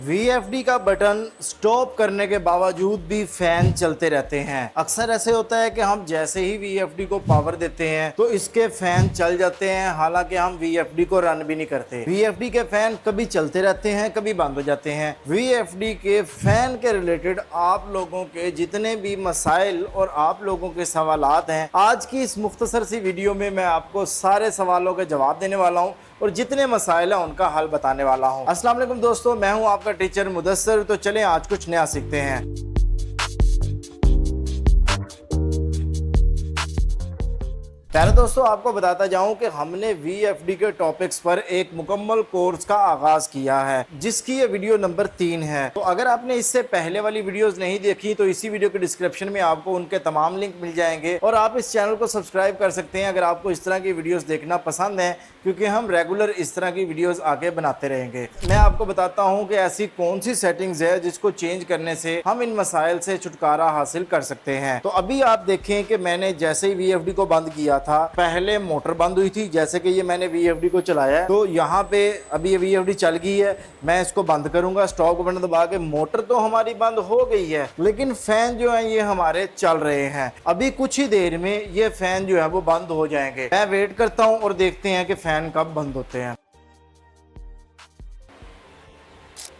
VFD का button stop करने के बावजूद भी फैन चलते रहते हैं। अक्सर ऐसे होता है कि हम जैसे ही VFD को पावर देते हैं तो इसके फैन चल जाते हैं, हालांकि हम VFD को रन भी नहीं करते। VFD के फैन कभी चलते रहते हैं, कभी बंद हो जाते हैं। VFD के फैन के रिलेटेड आप लोगों के जितने भी मसाइल और आप लोगों के सवालात हैं, आज की इस मुख्तसर सी वीडियो में मैं आपको सारे सवालों के जवाब देने वाला हूँ और जितने मसाइल हैं उनका हल बताने वाला हूँ। अस्सलाम वालेकुम दोस्तों, मैं हूँ आपका टीचर मुदस्सर। तो चलें आज कुछ नया सीखते हैं। पहले दोस्तों आपको बताता जाऊं कि हमने VFD के टॉपिक्स पर एक मुकम्मल कोर्स का आगाज किया है, जिसकी ये वीडियो नंबर 3 है। तो अगर आपने इससे पहले वाली वीडियोस नहीं देखी तो इसी वीडियो के डिस्क्रिप्शन में आपको उनके तमाम लिंक मिल जाएंगे और आप इस चैनल को सब्सक्राइब कर सकते हैं अगर आपको इस तरह की वीडियोस देखना पसंद है, क्योंकि हम रेगुलर इस तरह की वीडियोस आगे बनाते रहेंगे। मैं आपको बताता हूँ कि ऐसी कौन सी सेटिंग्स है जिसको चेंज करने से हम इन मसाइल से छुटकारा हासिल कर सकते हैं। तो अभी आप देखें कि मैंने जैसे ही VFD को बंद किया था, पहले मोटर बंद हुई थी। जैसे कि ये मैंने VFD को चलाया है तो यहाँ पे अभी ये VFD चल गई है। मैं इसको बंद करूंगा, स्टॉप का बटन दबा के। मोटर तो हमारी बंद हो गई है, लेकिन फैन जो है ये हमारे चल रहे हैं। अभी कुछ ही देर में ये फैन जो है वो बंद हो जाएंगे। मैं वेट करता हूँ और देखते हैं कि फैन कब बंद होते हैं।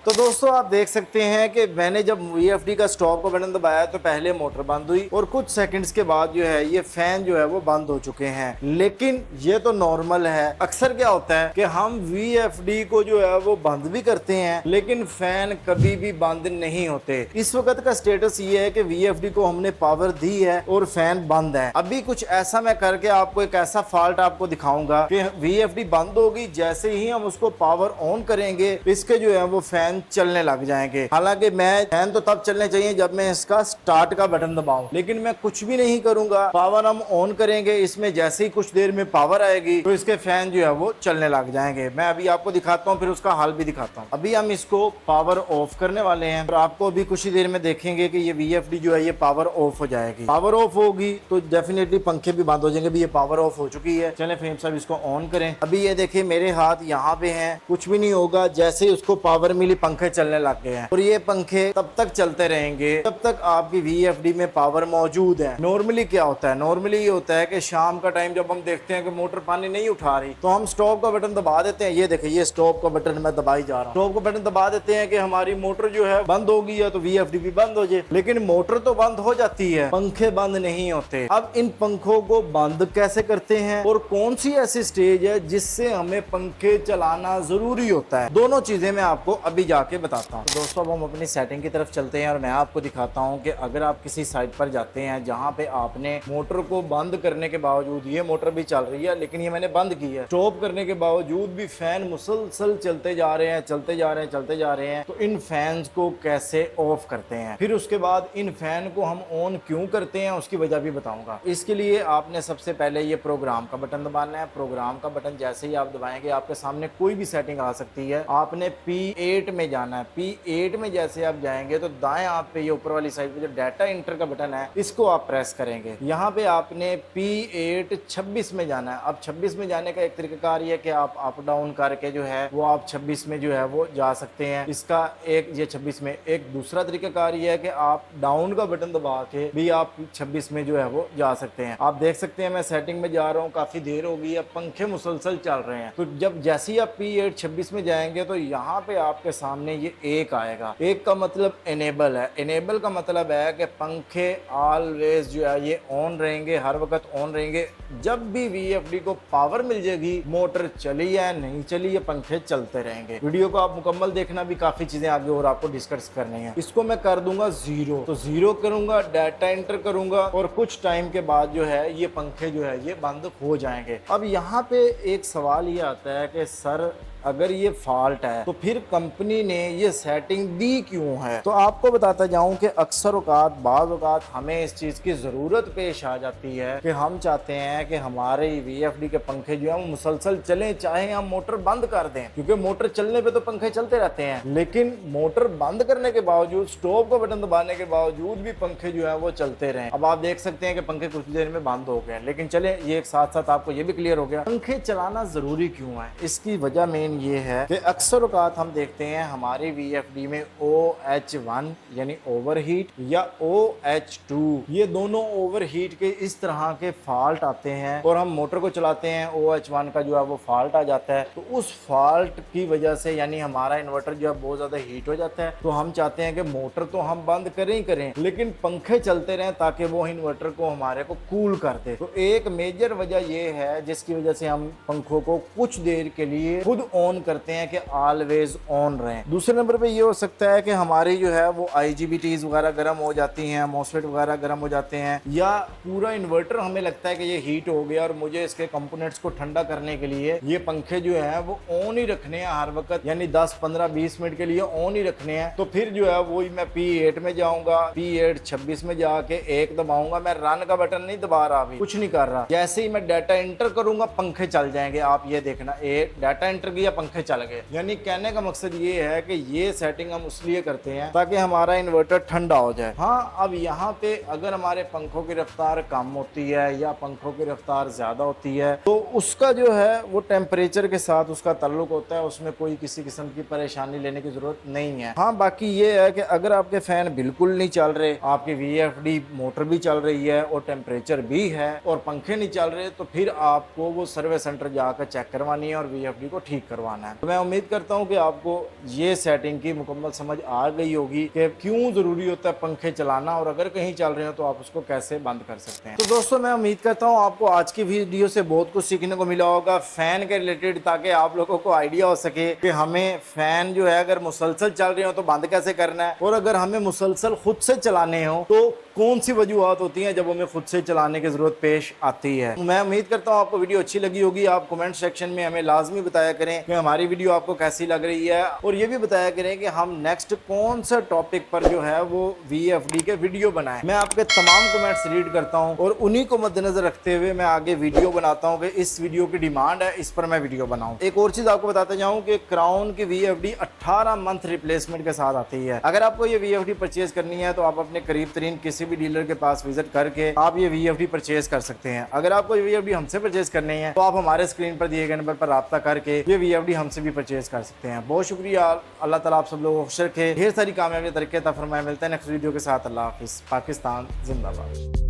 तो दोस्तों आप देख सकते हैं कि मैंने जब VFD का स्टॉप का बटन दबाया तो पहले मोटर बंद हुई और कुछ सेकंड्स के बाद जो है ये फैन जो है वो बंद हो चुके हैं। लेकिन ये तो नॉर्मल है। अक्सर क्या होता है कि हम VFD को जो है वो बंद भी करते हैं, लेकिन फैन कभी भी बंद नहीं होते। इस वक्त का स्टेटस ये है कि VFD को हमने पावर दी है और फैन बंद है। अभी कुछ ऐसा मैं करके आपको एक ऐसा फॉल्ट आपको दिखाऊंगा कि VFD बंद होगी, जैसे ही हम उसको पावर ऑन करेंगे इसके जो है वो फैन चलने लग जाएंगे। हालांकि मैं फैन तो तब चलने चाहिए जब मैं इसका स्टार्ट का बटन दबाऊं, लेकिन मैं कुछ भी नहीं करूंगा। पावर हम ऑन करेंगे, इसमें जैसे ही कुछ देर में पावर आएगी तो इसके फैन जो है वो चलने लग जाएंगे। मैं अभी आपको दिखाता हूं, फिर उसका हल भी दिखाता हूं। अभी हम इसको पावर ऑफ करने वाले हैं और आपको अभी कुछ ही देर में देखेंगे कि ये VFD जो है ये पावर ऑफ हो जाएगी। पावर ऑफ होगी तो डेफिनेटली पंखे भी बंद हो जाएंगे। अभी ये पावर ऑफ हो चुकी है। चलें फ्रेम साहब इसको ऑन करें। अभी ये देखिए मेरे हाथ यहाँ पे हैं, कुछ भी नहीं होगा। जैसे ही उसको पावर मिली पंखे चलने लग गए हैं और ये पंखे तब तक चलते रहेंगे जब तक आपकी VFD में पावर मौजूद है। नॉर्मली क्या होता है, नॉर्मली ये होता है कि शाम का टाइम जब हम देखते हैं कि मोटर पानी नहीं उठा रही तो हम स्टॉप का बटन दबा देते हैं। ये देखिए ये स्टॉप का बटन मैं दबाई जा रहा हूँ। स्टॉप का बटन दबा देते हैं कि हमारी मोटर जो है बंद हो गई है तो VFD भी बंद हो जाए, लेकिन मोटर तो बंद हो जाती है, पंखे बंद नहीं होते। अब इन पंखों को बंद कैसे करते हैं और कौन सी ऐसी स्टेज है जिससे हमें पंखे चलाना जरूरी होता है, दोनों चीजें मैं आपको अभी जाके बताता हूं। तो दोस्तों अब हम अपनी सेटिंग की तरफ चलते हैं और मैं आपको दिखाता हूं कि अगर आप किसी साइट पर जाते हैं जहां पे आपने मोटर को बंद करने के बावजूद, ये मोटर भी चल रही है लेकिन ये मैंने बंद की है, स्टॉप करने के बावजूद भी फैन मुसलसल चलते जा रहे हैं, चलते जा रहे हैं, चलते जा रहे हैं, तो इन फैंस को कैसे ऑफ करते हैं, फिर उसके बाद इन फैन को हम ऑन क्यों करते हैं उसकी वजह भी बताऊंगा। इसके लिए आपने सबसे पहले ये प्रोग्राम का बटन दबाना है। प्रोग्राम का बटन जैसे ही आप दबाएंगे आपके सामने कोई भी सेटिंग आ सकती है। आपने P8 में जाना है। P8 में जैसे आप जाएंगे तो दाएं आप पे ये ऊपर वाली साइड पे जो डाटा इंटर का बटन है इसको आप प्रेस करेंगे। यहाँ पे आपने P8 26 में जाना है। अब 26 में जाने का एक तरीकाकार ये है कि आप अप डाउन करके जो है वो आप 26 में जो है वो जा सकते हैं। इसका एक ये 26 में एक दूसरा तरीकाकार ये है कि आप डाउन का बटन दबा के भी आप 26 में जो है वो जा सकते हैं। आप देख सकते हैं मैं सेटिंग में जा रहा हूँ, काफी देर हो गई है, पंखे मुसलसल चल रहे हैं। तो जब जैसे ही आप P8 26 में जाएंगे तो यहाँ पे आपके सामने ये एक आएगा। एक का मतलब एनेबल है। एनेबल का मतलब है कि पंखे ऑलवेज जो है ये ऑन रहेंगे, हर वक्त ऑन रहेंगे। जब भी VFD को पावर मिल जाएगी, मोटर चली है नहीं चली, ये पंखे चलते रहेंगे। वीडियो को आप मुकम्मल देखना, भी काफी चीजें आगे और आपको डिस्कस करनी है। इसको मैं कर दूंगा 0, तो 0 करूंगा, डाटा एंटर करूंगा और कुछ टाइम के बाद जो है ये पंखे जो है ये बंद हो जाएंगे। अब यहाँ पे एक सवाल ये आता है कि सर अगर ये फॉल्ट है तो फिर कंपनी ने ये सेटिंग दी क्यों है। तो आपको बताता जाऊं कि अक्सर औकात बाज़ औकात हमें इस चीज़ की ज़रूरत पेश आ जाती है कि हम चाहते हैं कि हमारे VFD के पंखे जो है वो मुसलसल चलें, चाहे हम मोटर बंद कर दें, क्योंकि मोटर चलने पे तो पंखे चलते रहते हैं, लेकिन मोटर बंद करने के बावजूद, स्टॉप का बटन दबाने के बावजूद भी पंखे जो है वो चलते रहें। अब आप देख सकते हैं कि पंखे कुछ देर में बंद हो गए, लेकिन चले ये एक साथ साथ आपको ये भी क्लियर हो गया पंखे चलाना ज़रूरी क्यों है। इसकी वजह मेन प्रॉब्लम ये है कि अक्सर औकात हम देखते हैं हमारे VFD में OH1 यानी ओवरहीट या OH2 ये दोनों ओवरहीट के इस तरह के फॉल्ट आते हैं और हम मोटर को चलाते हैं, OH1 का जो है वो फॉल्ट आ जाता है। तो उस फॉल्ट की वजह से यानी हमारा इन्वर्टर जो है बहुत ज़्यादा हीट हो जाता है। तो हम चाहते हैं कि मोटर तो हम बंद करें ही करें, लेकिन पंखे चलते रहें ताकि वो इन्वर्टर को हमारे को कूल कर दे। तो एक मेजर वजह ये है जिसकी वजह से हम पंखों को कुछ देर के लिए खुद ऑन करते हैं कि ऑलवेज ऑन रहें। दूसरे नंबर पे ये हो सकता है कि हमारी जो है वो IGBTs वगैरह गर्म हो जाती हैं, MOSFET वगैरह गर्म हो जाते हैं, या पूरा इन्वर्टर हमें लगता है कि ये हीट हो गया और मुझे इसके कंपोनेंट्स को ठंडा करने के लिए ये पंखे जो है वो ऑन ही रखने हैं हर वक्त, यानी 10, 15, 20 मिनट के लिए ऑन ही रखने हैं। तो फिर जो है वो मैं P8 में जाऊंगा, P8 26 में जाके 1 दबाऊंगा, मैं रन का बटन नहीं दबा रहा, अभी कुछ नहीं कर रहा। जैसे ही मैं डाटा एंटर करूंगा पंखे चल जाएंगे। आप ये देखना, डाटा एंटर किया पंखे चल गए। यानी कहने का मकसद ये है कि ये सेटिंग हम इसलिए करते हैं ताकि हमारा इन्वर्टर ठंडा हो जाए। हाँ, अब यहाँ पे अगर हमारे पंखों की रफ्तार कम होती है या पंखों की रफ्तार ज्यादा होती है तो उसका जो है वो टेम्परेचर के साथ उसका ताल्लुक होता है, उसमें कोई किसी किस्म की परेशानी लेने की जरूरत नहीं है। हाँ, बाकी ये है कि अगर आपके फैन बिल्कुल नहीं चल रहे, आपकी VFD मोटर भी चल रही है और टेम्परेचर भी है और पंखे नहीं चल रहे, तो फिर आपको वो सर्विस सेंटर जाकर चेक करवानी है और VFD को ठीक करवाना है। तो मैं उम्मीद करता हूँ कि आपको ये सेटिंग की मुकम्मल समझ आ गई होगी कि क्यों जरूरी होता है पंखे चलाना, और अगर कहीं चल रहे हो तो आप उसको कैसे बंद कर सकते हैं। तो दोस्तों मैं उम्मीद करता हूँ आपको आज की वीडियो से बहुत कुछ सीखने को मिला होगा फैन के रिलेटेड, ताकि आप लोगों को आइडिया हो सके कि हमें फैन जो है अगर मुसलसल चल रहे हो तो बंद कैसे करना है, और अगर हमें मुसलसल खुद से चलाने हो तो कौन सी वजूहत होती हैं जब हमें खुद से चलाने की जरूरत पेश आती है। मैं उम्मीद करता हूँ आपको वीडियो अच्छी लगी होगी। आप कमेंट सेक्शन में हमें लाजमी बताया करें कि हमारी वीडियो आपको कैसी लग रही है, और ये भी बताया करें कि हम नेक्स्ट कौन सा टॉपिक पर जो है वो VFD के वीडियो बनाएं। मैं आपके तमाम कमेंट्स रीड करता हूँ और उन्हीं को मद्देनजर रखते हुए मैं आगे वीडियो बनाता हूँ कि इस वीडियो की डिमांड है, इस पर मैं वीडियो बनाऊँ। एक और चीज आपको बताता जाऊँ कि क्राउन की VFD 18 मंथ रिप्लेसमेंट के साथ आती है। अगर आपको ये VFD परचेज करनी है तो आप अपने करीब तरीन किसी भी डीलर के पास विजिट करके आप ये VFD परचेज कर सकते हैं। अगर आपको ये VFD हमसे परचेज करनी है तो आप हमारे स्क्रीन पर दिए गए नंबर पर राब्ता करके ये VFD हमसे भी परचेज कर सकते हैं। बहुत शुक्रिया। अल्लाह ताला आप सब लोगों को खुश रखे, ढेर सारी कामयाबी तरक्की अता फरमाए। मिलते हैं नेक्स्ट वीडियो के साथ। अल्लाह हाफिज़। पाकिस्तान जिंदाबाद।